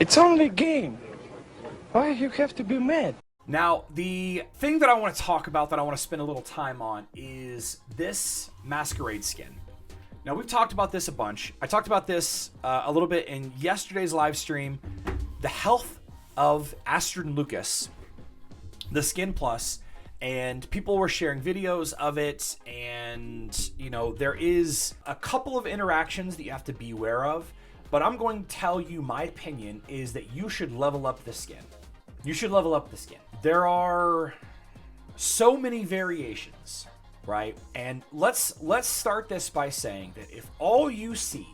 It's only a game. Why you have to be mad? Now, the thing that I want to talk about, that I want to spend a little time on, is this Masquerade skin. Now, we've talked about this a bunch. I talked about this a little bit in yesterday's live stream. The health of Astrid and Lucas, the skin plus, and people were sharing videos of it, and, you know, there is a couple of interactions that you have to be aware of, but I'm going to tell you my opinion is that you should level up the skin. You should level up the skin. There are so many variations, right? And let's start this by saying that if all you see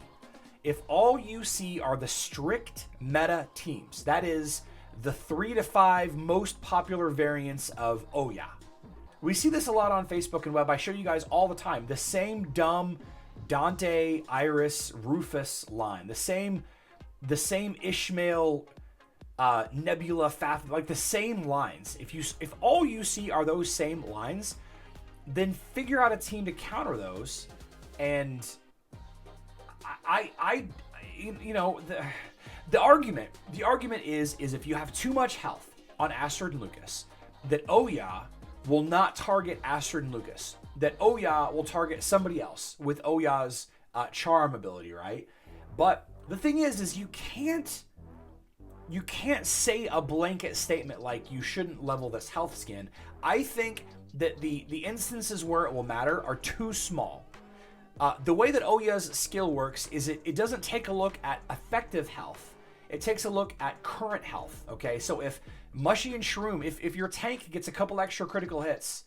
are the strict meta teams, that is the 3 to 5 most popular variants of oh yeah. We see this a lot on Facebook and web. I show you guys all the time. The same dumb Dante, Iris, Rufus line. The same Ishmael, Nebula, Faf, like the same lines. If all you see are those same lines, then figure out a team to counter those. And the argument is if you have too much health on Astrid and Lucas, that Oya will not target Astrid and Lucas. That Oya will target somebody else with Oya's charm ability, right? But the thing is you can't say a blanket statement like you shouldn't level this health skin. I think that the instances where it will matter are too small. The way that Oya's skill works is it doesn't take a look at effective health. It takes a look at current health, okay? So if Mushy and Shroom, if your tank gets a couple extra critical hits,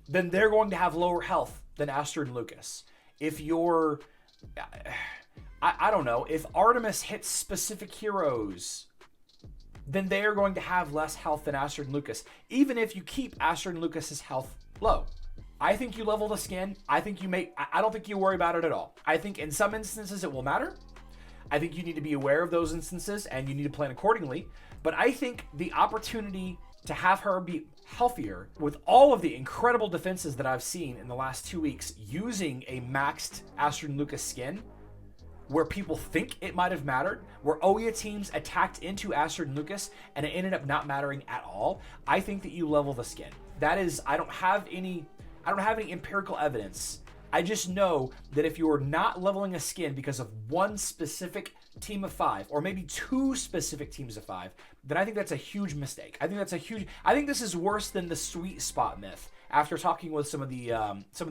then they're going to have lower health than Astrid and Lucas. If you're... I don't know, if Artemis hits specific heroes, then they are going to have less health than Astrid and Lucas, even if you keep Astrid and Lucas's health low. I think you level the skin. I don't think you worry about it at all. I think in some instances it will matter. I think you need to be aware of those instances and you need to plan accordingly. But I think the opportunity to have her be healthier with all of the incredible defenses that I've seen in the last 2 weeks using a maxed Astrid and Lucas skin, where people think it might have mattered, where Oya teams attacked into Astrid and Lucas and it ended up not mattering at all, I think that you level the skin. That is, I don't have any empirical evidence. I just know that if you're not leveling a skin because of one specific team of 5, or maybe 2 specific teams of 5, then I think that's a huge mistake. I think this is worse than the sweet spot myth. After talking with some of the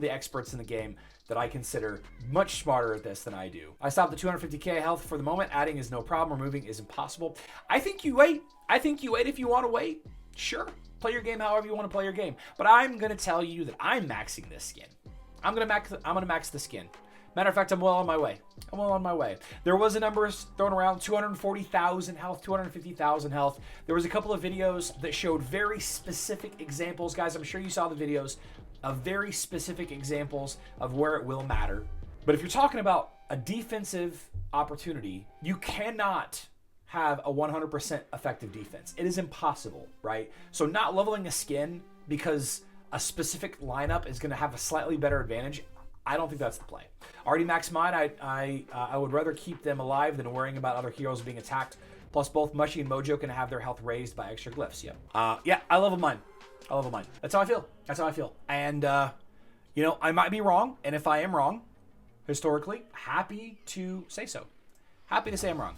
experts in the game that I consider much smarter at this than I do. I stopped at 250k health for the moment. Adding is no problem. Removing is impossible. I think you wait. If you want to wait. Sure. Play your game however you want to play your game. But I'm going to tell you that I'm maxing this skin. I'm going to max the skin. Matter of fact, I'm well on my way. There was a number thrown around, 240,000 health, 250,000 health. There was a couple of videos that showed very specific examples. Guys, I'm sure you saw the videos of very specific examples of where it will matter. But if you're talking about a defensive opportunity, you cannot have a 100% effective defense. It is impossible, right? So not leveling a skin because a specific lineup is going to have a slightly better advantage, I don't think that's the play. Already maxed mine. I would rather keep them alive than worrying about other heroes being attacked. Plus, both Mushy and Mojo can have their health raised by extra glyphs. Yep. Yeah, I level mine. That's how I feel. And, I might be wrong. And if I am wrong, historically, happy to say so. Happy to say I'm wrong.